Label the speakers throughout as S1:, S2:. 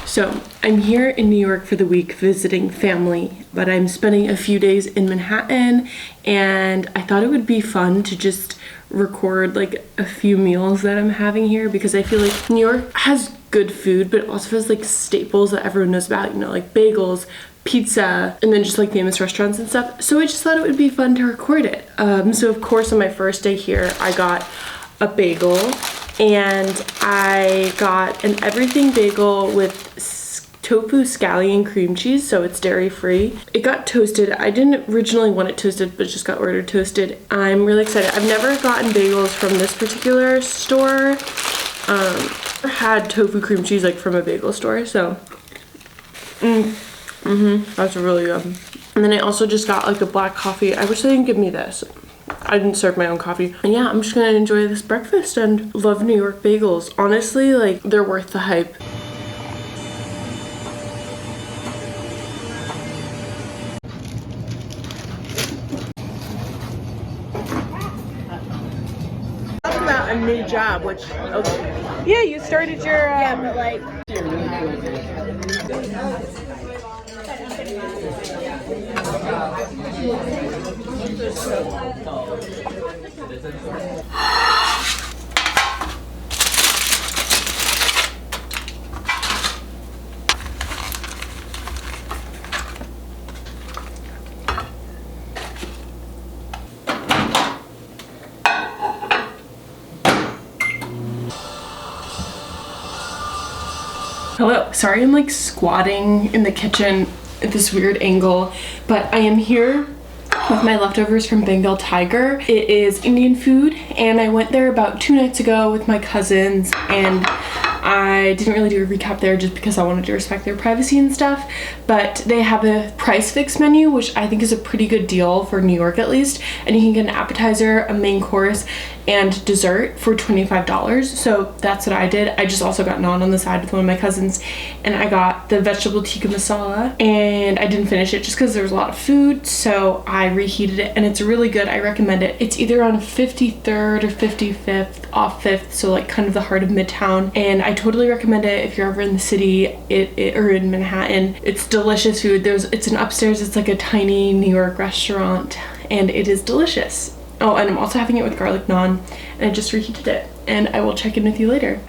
S1: So I'm here in New York for the week visiting family, but I'm spending a few days in Manhattan, and I thought it would be fun to just record like a few meals that I'm having here, because I feel like New York has good food, but it also has like staples that everyone knows about, you know, like bagels, pizza, and then just like famous restaurants and stuff. So I just thought it would be fun to record it. So of course on my first day here, I got a bagel, and I got an everything bagel with tofu, scallion, cream cheese, so it's dairy free. It got toasted. I didn't originally want it toasted, but it just got ordered toasted. I'm really excited. I've never gotten bagels from this particular store. Had tofu cream cheese like from a bagel store, so that's really good. And then I also just got like a black coffee. I wish they didn't give me this. I didn't serve my own coffee. And yeah, I'm just gonna enjoy this breakfast and love New York bagels. Honestly, like, they're worth the hype. Talk about a new job, which, okay. Yeah, you started your, yeah, but like... Hello, sorry I'm like squatting in the kitchen at this weird angle, but I am here with my leftovers from Bengal Tiger. It is Indian food, and I went there about 2 nights ago with my cousins, and I didn't really do a recap there just because I wanted to respect their privacy and stuff, but they have a price fix menu, which I think is a pretty good deal for New York at least, and you can get an appetizer, a main course, and dessert for $25. So that's what I did. I just also got naan on the side with one of my cousins, and I got the vegetable tikka masala, and I didn't finish it just because there was a lot of food, so I reheated it, and it's really good. I recommend it. It's either on 53rd or 55th off 5th, so like kind of the heart of Midtown, and I totally recommend it if you're ever in the city or in Manhattan. It's delicious food. It's an upstairs, it's like a tiny New York restaurant, and it is delicious. Oh, and I'm also having it with garlic naan, and I just reheated it, and I will check in with you later.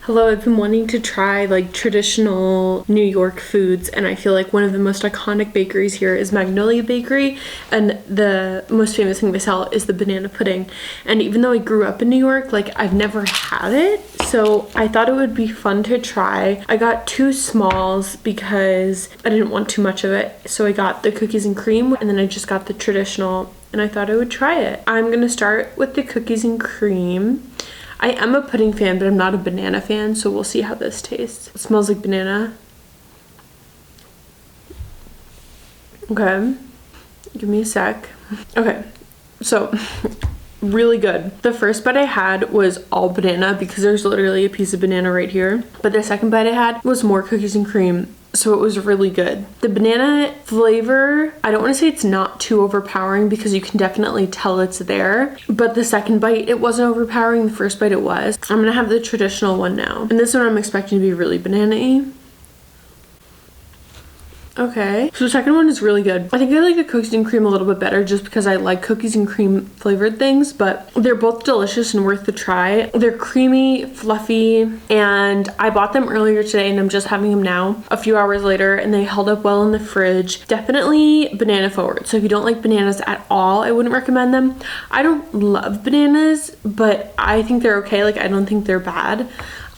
S1: Hello, I've been wanting to try like traditional New York foods, and I feel like one of the most iconic bakeries here is Magnolia Bakery, and the most famous thing they sell is the banana pudding. And even though I grew up in New York, like I've never had it, so I thought it would be fun to try. I got 2 smalls because I didn't want too much of it, so I got the cookies and cream, and then I just got the traditional, and I thought I would try it. I'm gonna start with the cookies and cream. I am a pudding fan, but I'm not a banana fan, so we'll see how this tastes. It smells like banana. Okay, give me a sec. Okay, so really good. The first bite I had was all banana because there's literally a piece of banana right here, but the second bite I had was more cookies and cream, so it was really good. The banana flavor, I don't want to say it's not too overpowering because you can definitely tell it's there, but the second bite it wasn't overpowering. The first bite it was. I'm gonna have the traditional one now, and this one I'm expecting to be really banana-y. Okay, so the second one is really good. I think I like the cookies and cream a little bit better just because I like cookies and cream flavored things, but they're both delicious and worth the try. They're creamy, fluffy, and I bought them earlier today and I'm just having them now a few hours later, and they held up well in the fridge. Definitely banana forward. So if you don't like bananas at all, I wouldn't recommend them. I don't love bananas, but I think they're okay. Like, I don't think they're bad.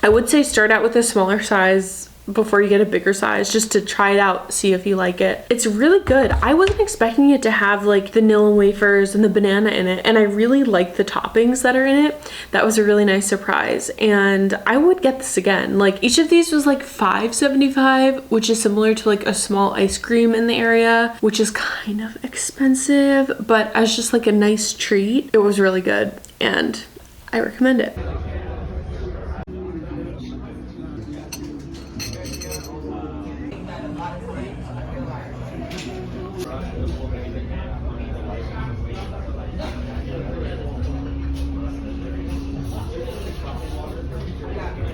S1: I would say start out with a smaller size before you get a bigger size, just to try it out, see if you like it. It's really good. I wasn't expecting it to have like vanilla wafers and the banana in it, and I really like the toppings that are in it. That was a really nice surprise, and I would get this again. Like, each of these was like $5.75, which is similar to like a small ice cream in the area, which is kind of expensive, but as just like a nice treat, it was really good and I recommend it.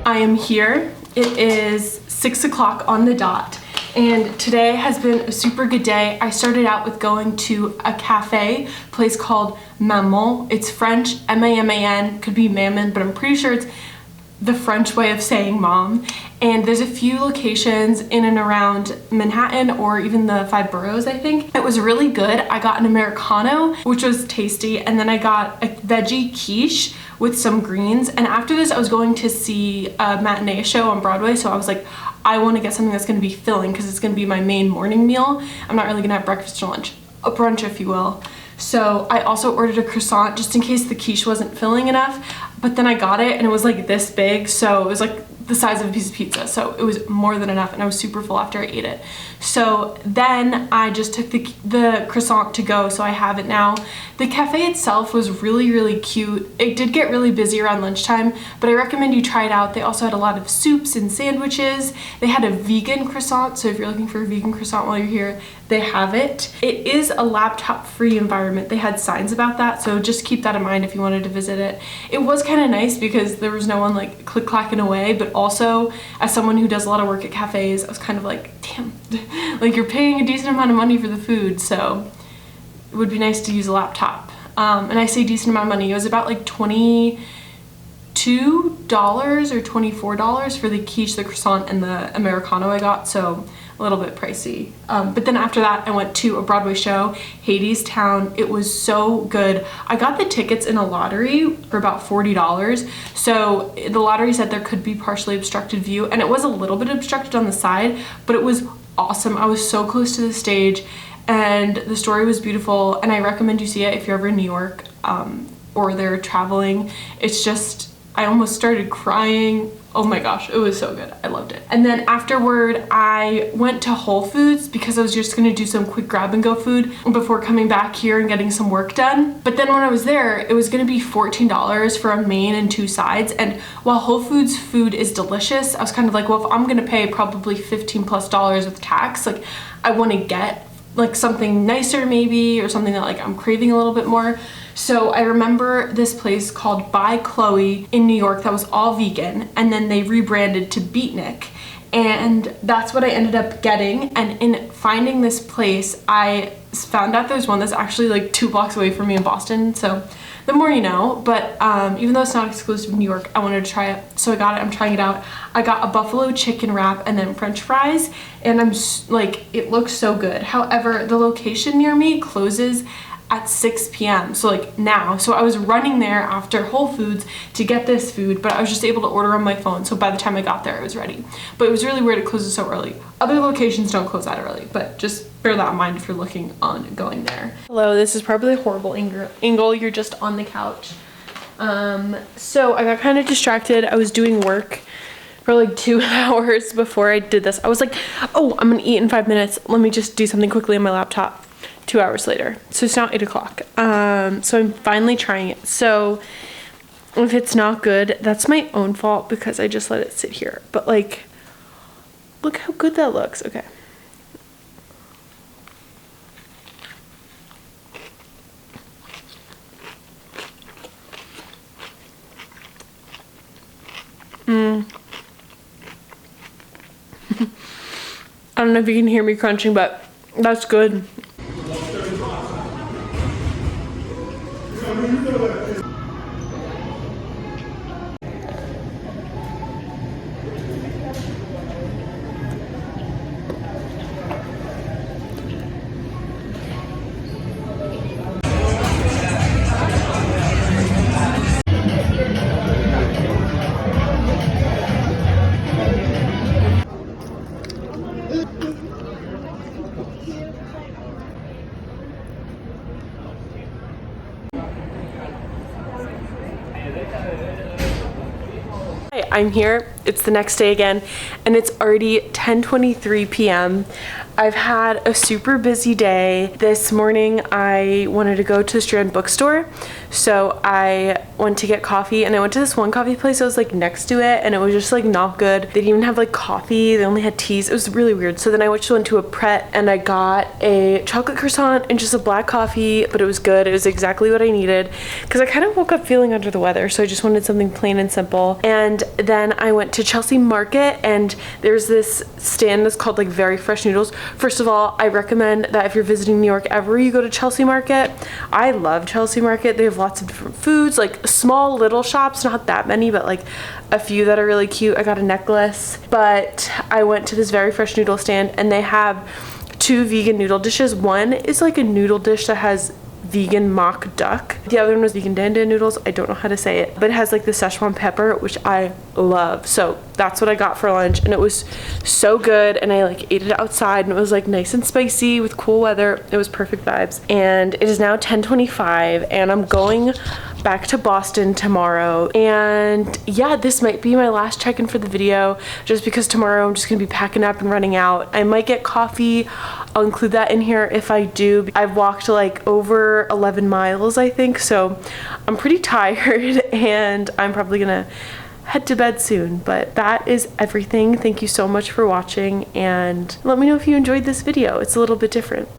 S1: I am here. It is 6 o'clock on the dot, and today has been a super good day. I started out with going to a cafe place called Maman. It's French, M-A-M-A-N, could be Mammon, but I'm pretty sure it's the French way of saying mom. And there's a few locations in and around Manhattan or even the 5 boroughs, I think. It was really good. I got an Americano, which was tasty, and then I got a veggie quiche with some greens. And after this, I was going to see a matinee show on Broadway, so I was like, I want to get something that's going to be filling because it's going to be my main morning meal. I'm not really going to have breakfast or lunch, a brunch if you will. So I also ordered a croissant just in case the quiche wasn't filling enough, but then I got it and it was like this big, so it was like the size of a piece of pizza, so it was more than enough, and I was super full after I ate it. So then I just took the croissant to go, so I have it now. The cafe itself was really, really cute. It did get really busy around lunchtime, but I recommend you try it out. They also had a lot of soups and sandwiches. They had a vegan croissant, so if you're looking for a vegan croissant while you're here, they have it. It is a laptop-free environment. They had signs about that, so just keep that in mind if you wanted to visit it. It was kind of nice because there was no one like click-clacking away, but also as someone who does a lot of work at cafes, I was kind of like, damn, like you're paying a decent amount of money for the food, so it would be nice to use a laptop. And I say decent amount of money. It was about like $22 or $24 for the quiche, the croissant, and the Americano I got, so a little bit pricey. But then after that, I went to a Broadway show, Hades Town. It was so good. I got the tickets in a lottery for about $40. So the lottery said there could be partially obstructed view, and it was a little bit obstructed on the side, but it was awesome. I was so close to the stage, and the story was beautiful, and I recommend you see it if you're ever in New York or they're traveling. It's just, I almost started crying. Oh my gosh, it was so good. I loved it. And then afterward, I went to Whole Foods because I was just gonna do some quick grab and go food before coming back here and getting some work done. But then when I was there, it was gonna be $14 for a main and 2 sides. And while Whole Foods food is delicious, I was kind of like, well, if I'm gonna pay probably $15+ with tax, like I wanna get like something nicer maybe, or something that like I'm craving a little bit more. So I remember this place called By Chloe in New York that was all vegan, and then they rebranded to Beatnik, and that's what I ended up getting. And in finding this place, I found out there's one that's actually like 2 blocks away from me in Boston, so the more you know. But even though it's not exclusive to New York, I wanted to try it, so I got it. I'm trying it out. I got a buffalo chicken wrap and then french fries, and I'm like, it looks so good. However, the location near me closes at 6 p.m. so like now, so I was running there after Whole Foods to get this food, but I was just able to order on my phone, so by the time I got there it was ready. But it was really weird it closes so early. Other locations don't close that early, but just bear that in mind if you're looking on going there. Hello, this is probably a horrible angle. You're just on the couch. So I got kind of distracted. I was doing work for like 2 hours before I did this. I was like, oh, I'm gonna eat in 5 minutes, let me just do something quickly on my laptop. 2 hours later, so it's now 8 o'clock. So I'm finally trying it. So if it's not good, that's my own fault because I just let it sit here. But like, look how good that looks. Okay. I don't know if you can hear me crunching, but that's good. Hi, I'm here. It's the next day again, and it's already 10:23 p.m. I've had a super busy day. This morning I wanted to go to the Strand bookstore, so I went to get coffee, and I went to this one coffee place that was like next to it, and it was just like not good. They didn't even have like coffee, they only had teas. It was really weird. So then I went to a Pret and I got a chocolate croissant and just a black coffee, but it was good. It was exactly what I needed because I kind of woke up feeling under the weather, so I just wanted something plain and simple. And then I went to Chelsea Market, and there's this stand that's called like Very Fresh Noodles. First of all, I recommend that if you're visiting New York ever, you go to Chelsea Market. I love Chelsea Market. They have lots of different foods, like small little shops, not that many, but like a few that are really cute. I got a necklace, but I went to this Very Fresh Noodle stand, and they have 2 vegan noodle dishes. One is like a noodle dish that has vegan mock duck. The other one was vegan dan dan noodles. I don't know how to say it, but it has like the Szechuan pepper, which I love. So that's what I got for lunch, and it was so good. And I like ate it outside, and it was like nice and spicy with cool weather. It was perfect vibes. And it is now 10:25, and I'm going back to Boston tomorrow. And yeah, this might be my last check-in for the video, just because tomorrow I'm just gonna be packing up and running out. I might get coffee. I'll include that in here if I do. I've walked like over 11 miles, I think, so I'm pretty tired, and I'm probably gonna head to bed soon. But that is everything. Thank you so much for watching, and let me know if you enjoyed this video. It's a little bit different.